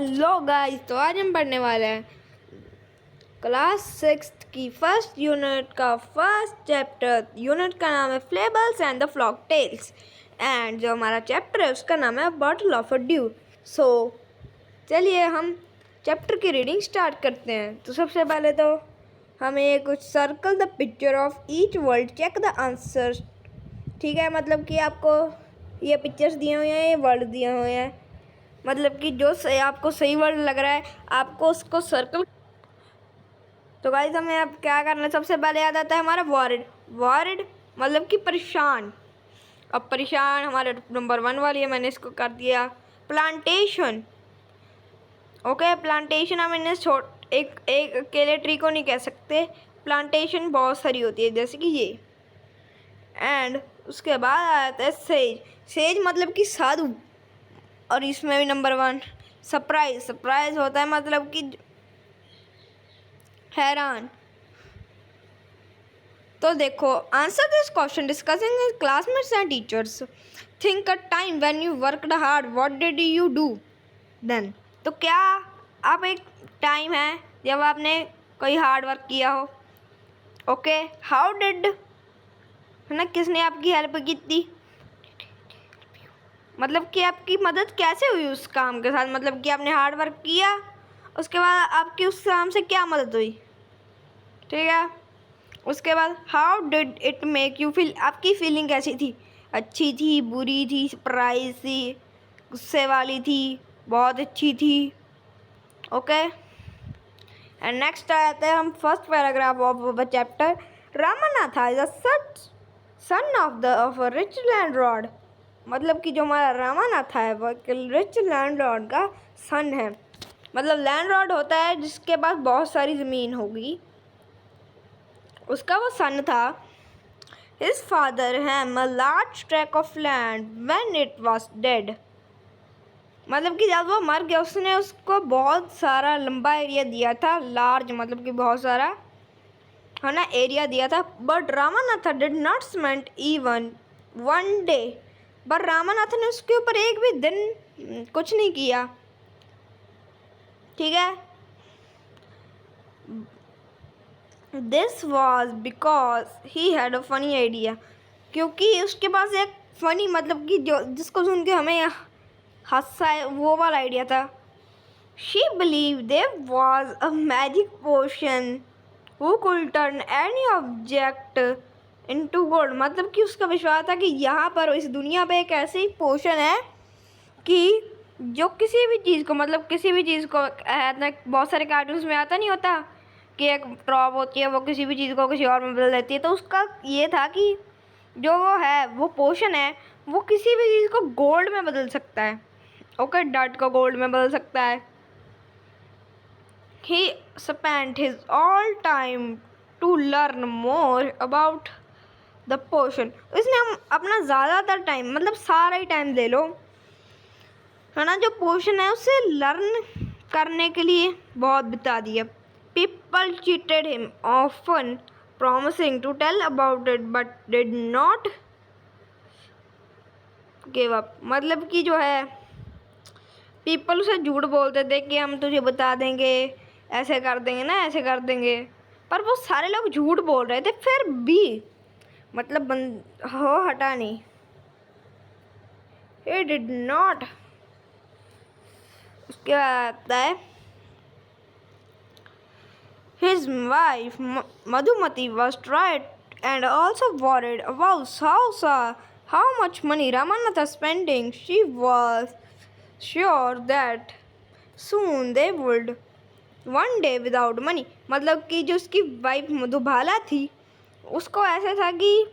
Hello guys, तो आज हम पढ़ने वाले हैं क्लास 6 की फर्स्ट यूनिट का फर्स्ट चैप्टर। यूनिट का नाम है fables and the folk tales, and जो हमारा चैप्टर है उसका नाम है bottle of a dew. So चलिए हम चैप्टर की रीडिंग स्टार्ट करते हैं। तो सबसे पहले तो हमें कुछ circle the picture of each word, check the answer. ठीक है, मतलब कि आपको ये पिक्चर्स दिए हुए हैं, ये वर्ड दिए हुए हैं, मतलब कि जो आपको सही वर्ड लग रहा है आपको उसको सर्कल। तो गाइस हमें अब क्या करना है, सबसे पहले याद आता है हमारा वर्ड। वर्ड मतलब कि परेशान। अब परेशान हमारे नंबर 1 वाली है, मैंने इसको कर दिया प्लांटेशन। ओके, प्लांटेशन हम इन्हें एक अकेले ट्री को नहीं कह सकते, प्लांटेशन बहुत सारी होती है जैसे कि ये। एंड उसके बाद आता है सेज। सेज मतलब कि साधु, और इसमें भी नंबर 1 सरप्राइज। सरप्राइज होता है मतलब कि हैरान। तो देखो, answer this question discussing with classmates and teachers. Think a time when you worked hard, what did you do then. तो क्या आप एक टाइम है जब आपने कोई हार्ड वर्क किया हो। ओके, हाउ डिड, है ना, किसने आपकी हेल्प की थी, मतलब कि आपकी मदद कैसे हुई उस काम के साथ। मतलब कि आपने हार्ड वर्क किया, उसके बाद आपकी उस काम से क्या मदद हुई। ठीक है, उसके बाद how did it make you feel, आपकी फीलिंग कैसी थी, अच्छी थी, बुरी थी, सरप्राइज थी, गुस्से वाली थी, बहुत अच्छी थी। ओके, एंड नेक्स्ट आते हैं हम first paragraph of the chapter. Ramanatha is a son of a rich landlord. मतलब कि जो हमारा रामानाथा है वो एक रिच लैंडलॉर्ड का सन है। मतलब लैंडलॉर्ड होता है जिसके पास बहुत सारी ज़मीन होगी, उसका वो सन था। His father had a large track of land when it was dead. मतलब कि जब वो मर गया उसने उसको बहुत सारा लंबा एरिया दिया था। लार्ज मतलब कि बहुत सारा, है ना, एरिया दिया था। But Ramanatha did not spend even one day. But Ramanatha ने उसके ऊपर एक भी दिन कुछ नहीं किया। ठीक है, this was because he had a funny idea. क्योंकि उसके पास एक फनी, मतलब कि जो जिसको सुन के हमें हंसा, वो वाला आइडिया था। She believe there was a magic potion who could turn any object into gold. मतलब कि उसका विश्वास था कि यहाँ पर इस दुनिया पे एक ऐसी पोशन है कि जो किसी भी चीज़ को, मतलब किसी भी चीज़ को, बहुत सारे कार्टून्स में आता नहीं होता कि एक ड्रॉप होती है वो किसी भी चीज़ को किसी और में बदल देती है। तो उसका ये था कि जो वो है, वो पोशन है, वो किसी भी चीज़ को गोल्ड में बदल सकता है। ओके, डर्ट को गोल्ड में बदल सकता है। He spent his all time to learn more about the potion। इसने हम अपना ज़्यादातर टाइम, मतलब सारा ही टाइम ले लो, है ना, जो पोशन है उसे लर्न करने के लिए बहुत बिता दिया। People cheated him often, promising to tell about it but did not give up। मतलब कि जो है पीपल उसे झूठ बोलते थे कि हम तुझे बता देंगे, ऐसे कर देंगे ना, ऐसे कर देंगे, पर वो सारे लोग झूठ बोल रहे थे फिर भी, मतलब हटा नहीं। He did not। उसके बाद आता है his wife Madhumati was tried and also worried about how much money Ramanatha spending। She was sure that soon they would one day without money। मतलब कि जो उसकी वाइफ मधुबाला थी उसको ऐसा था कि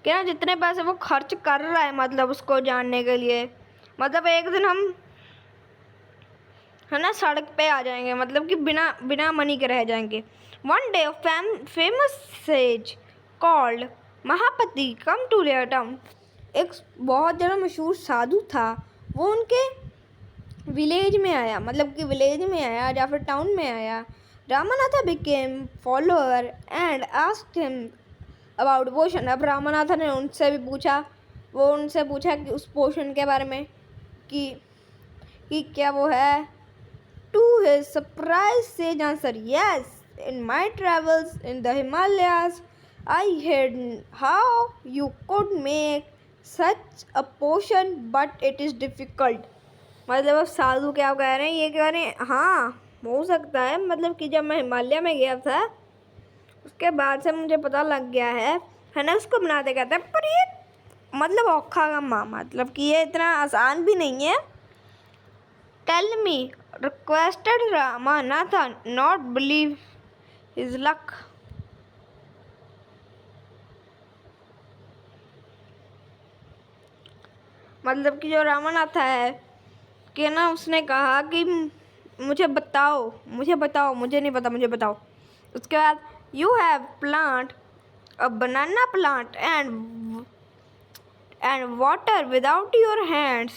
ना जितने पैसे वो खर्च कर रहा है, मतलब उसको जानने के लिए, मतलब एक दिन हम, है ना, सड़क पे आ जाएंगे, मतलब कि बिना मनी के रह जाएंगे। One day famous sage called Mahapati come to their town. एक बहुत ज़्यादा मशहूर साधु था, वो उनके विलेज में आया, मतलब कि विलेज में आया या फिर टाउन में आया। Ramanatha became follower and asked him about potion. अब रामानाथा ने उनसे भी पूछा, वो उनसे पूछा कि उस पोशन के बारे में, कि कि क्या वो है। To his surprise, sage answered, "Yes, in my travels in the Himalayas, I heard how you could make such a potion, but it is difficult." मतलब अब साधु क्या कह रहे हैं, ये कह रहे हैं हाँ हो सकता है, मतलब कि जब मैं हिमालय में गया था उसके बाद से मुझे पता लग गया है ना, उसको बनाते कहते हैं, पर ये मतलब औखा का मतलब कि ये इतना आसान भी नहीं है। Tell me, requested Ramanathan, not believe his luck. मतलब कि जो रामानाथा है कि ना, उसने कहा कि मुझे बताओ, मुझे नहीं पता, मुझे बताओ। उसके बाद you have plant a banana plant and water without your hands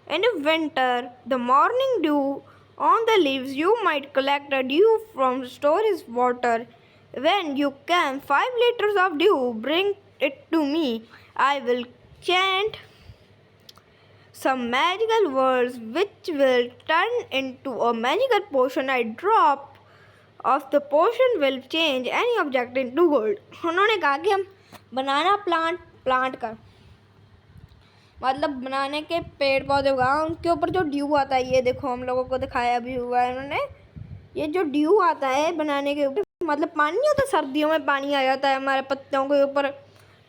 in winter, the morning dew on the leaves, you might collect a dew from storage water. When you can 5 liters of dew, bring it to me. I will chant some magical words which will turn into a magical potion. A drop of the potion will change any object into gold. उन्होंने कहा कि हम बनाना plant कर मतलब बनाने के पेड़ पौधे उगाओ, उनके ऊपर जो ड्यू आता है, ये देखो हम लोगों को दिखाया भी हुआ है उन्होंने, ये जो ड्यू आता है बनाने के ऊपर, मतलब पानी नहीं होता, सर्दियों में पानी आ जाता है हमारे पत्तों के ऊपर,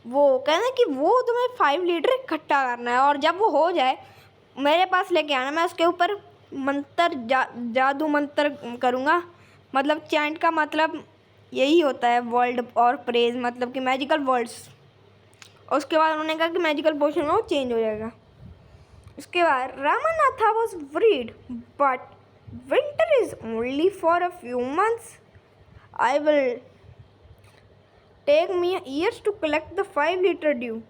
वो कहना है कि वो तुम्हें 5 लीटर इकट्ठा करना है, और जब वो हो जाए मेरे पास लेके आना, मैं उसके ऊपर जादू मंत्र करूँगा। मतलब चैंट का मतलब यही होता है वर्ल्ड और प्रेज, मतलब कि मैजिकल वर्ड्स। उसके बाद उन्होंने कहा कि मैजिकल पोशन में वो चेंज हो जाएगा। उसके बाद Ramanatha was worried, but winter is only for a few months. I will take me years to collect the 5 litre dew.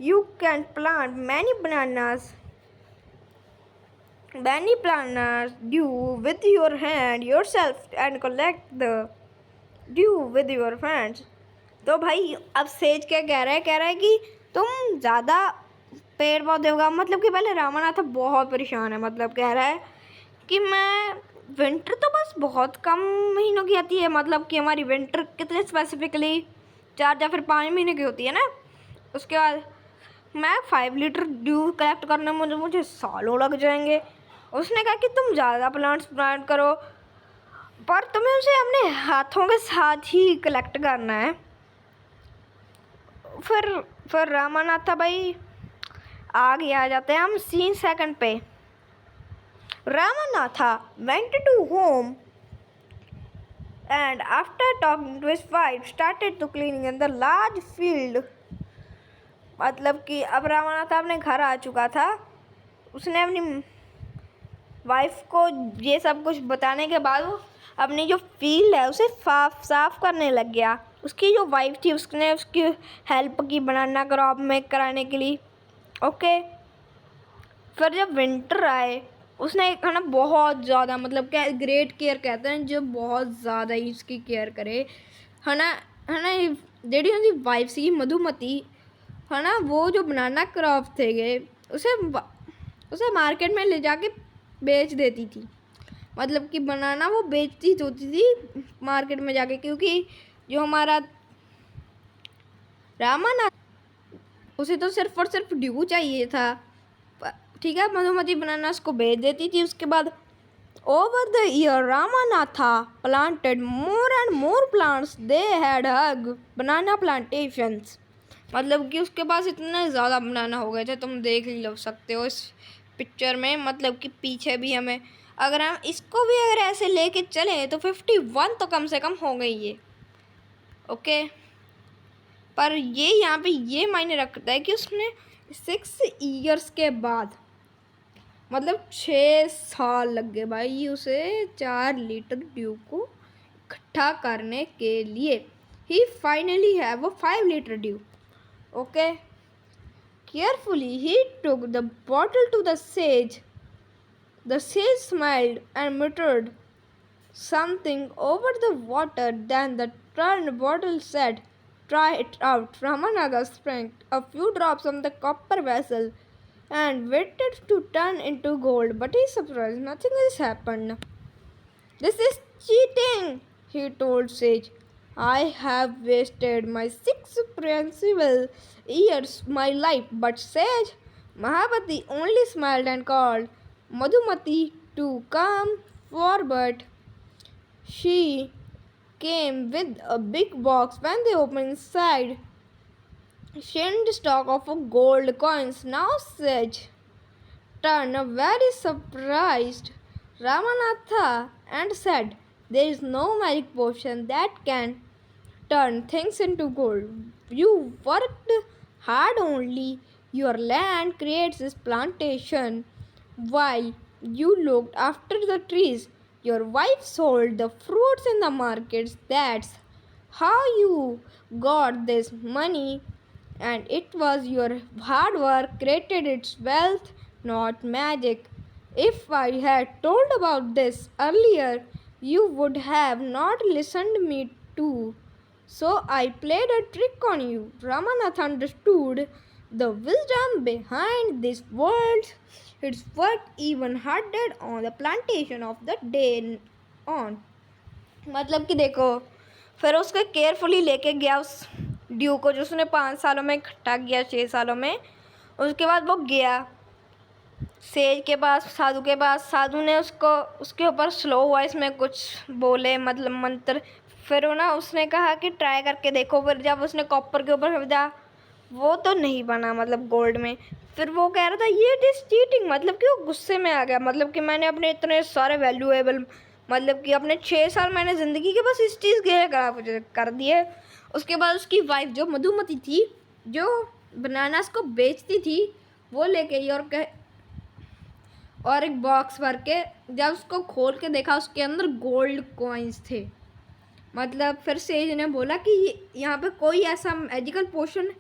You can plant many bananas dew with your hand yourself and collect the dew with your hands. तो भाई अब says क्या कह रहा है कि तुम ज़्यादा पेड़ पौधे उगाओ। मतलब कि पहले रामानाथ बहुत परेशान है, मतलब कह रहा है कि मैं विंटर तो बस बहुत कम महीनों की आती है, मतलब कि हमारी विंटर कितने स्पेसिफिकली 4 या फिर 5 महीने की होती है ना। उसके बाद मैं 5 लीटर ड्यू कलेक्ट करने में मुझे सालों लग जाएंगे। उसने कहा कि तुम ज़्यादा प्लांट्स प्लांट करो, पर तुम्हें उसे अपने हाथों के साथ ही कलेक्ट करना है। फिर रामानाथा भाई आगे आ जाते हैं हम सीन सेकंड पे। Ramanatha went to home and after talking to his wife started to cleaning in the large field. मतलब कि अब रामानाथा अपने घर आ चुका था, उसने अपनी वाइफ को ये सब कुछ बताने के बाद वो अपनी जो फील्ड है उसे साफ करने लग गया। उसकी जो वाइफ थी उसने उसकी हेल्प की बनाना क्रॉप मेक कराने के लिए। ओके, फिर जब विंटर आए उसने है ना बहुत ज़्यादा, मतलब क्या ग्रेट केयर कहते हैं जो बहुत ज़्यादा ही उसकी केयर करे, है ना जेडी उनकी वाइफ सी मधुमती है ना, वो जो बनाना क्रॉप थे गए उसे मार्केट में ले जाके बेच देती थी। मतलब कि बनाना वो बेचती होती थी मार्केट में जाके, क्योंकि जो हमारा रामानाथ उसे तो सिर्फ और सिर्फ ड्यू चाहिए था। ठीक है, मधुमती बनाना उसको बेच देती थी। उसके बाद over the year Ramanatha planted more and more plants, they had huge banana plantations. मतलब कि उसके पास इतने ज़्यादा बनाना हो गए थे, तुम देख ही लो सकते हो इस पिक्चर में। मतलब कि पीछे भी हमें अगर हम इसको भी अगर ऐसे लेके चलें तो 51 तो कम से कम हो गई ये। ओके, पर ये यहाँ पे ये मायने रखता है कि उसने 6 ईयर्स के बाद, मतलब 6 साल लग गए भाई उसे 4 लीटर ड्यू को इकट्ठा करने के लिए। He finally have a 5 litre dew. Okay, carefully he took the bottle to the sage. The sage smiled and muttered something over the water. Then the turned bottle said, "Try it out." Ramanatha sprang a few drops on the copper vessel and waited to turn into gold, but he surprised nothing has happened. This is cheating, he told Sage. I have wasted my 6 principal years, my life. But Sage Mahabati only smiled and called Madhumati to come forward. She came with a big box. When they opened inside, shined stock of gold coins. Now Sage turned very surprised Ramanatha and said, there is no magic potion that can turn things into gold. You worked hard only. Your land creates this plantation while you looked after the trees. Your wife sold the fruits in the markets. That's how you got this money, and it was your hard work created its wealth, not magic. If I had told about this earlier, you would have not listened me to. So I played a trick on you. Ramanath understood the wisdom behind these words. It's worked even harder on the plantation of the day on. मतलब कि देखो, फिर उसको carefully लेके गया उस due को, जो उसने 5 सालों में इकट्ठा किया, 6 सालों में। उसके बाद वो गया सेज के पास, साधु के पास। साधु ने उसको उसके ऊपर स्लो वॉइस में कुछ बोले, मतलब मंत्र। फिर वो ना उसने कहा कि ट्राई करके देखो। फिर जब उसने कॉपर के ऊपर खरीदा, वो तो नहीं बना, मतलब गोल्ड में। फिर वो कह रहा था ये इज चीटिंग, मतलब कि वो गुस्से में आ गया। मतलब कि मैंने अपने इतने सारे वैल्यूएबल, मतलब कि अपने 6 साल मैंने ज़िंदगी के बस इस चीज़ के कर दिए। उसके बाद उसकी वाइफ जो मधुमती थी, जो बनानास को बेचती थी, वो लेके आई और एक बॉक्स भर के जब उसको खोल के देखा, उसके अंदर गोल्ड कॉइन्स थे। मतलब फिर सेज ने बोला कि यहाँ पे कोई ऐसा मैजिकल पोशन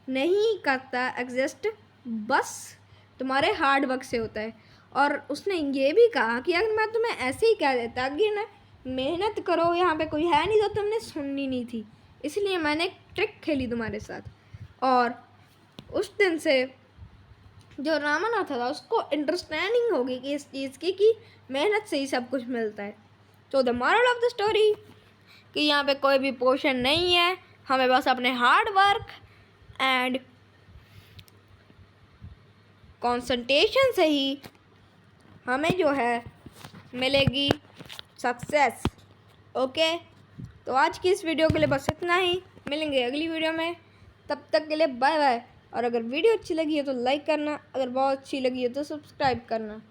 नहीं करता एग्जिस्ट, बस तुम्हारे हार्ड वर्क से होता है। और उसने ये भी कहा कि अगर मैं तुम्हें ऐसे ही कह देता कि ना मेहनत करो, यहाँ पे कोई है नहीं, तो तुमने सुननी नहीं थी। इसलिए मैंने एक ट्रिक खेली तुम्हारे साथ। और उस दिन से जो रामानाथ था उसको अंडरस्टैंडिंग होगी कि इस चीज़ की कि मेहनत से ही सब कुछ मिलता है। तो the moral of the story कि यहाँ पे कोई भी पोशन नहीं है, हमें बस अपने हार्ड वर्क एंड कंसंट्रेशन से ही हमें जो है मिलेगी सक्सेस। ओके, तो आज की इस वीडियो के लिए बस इतना ही। मिलेंगे अगली वीडियो में, तब तक के लिए बाय बाय। और अगर वीडियो अच्छी लगी है तो लाइक करना, अगर बहुत अच्छी लगी है तो सब्सक्राइब करना।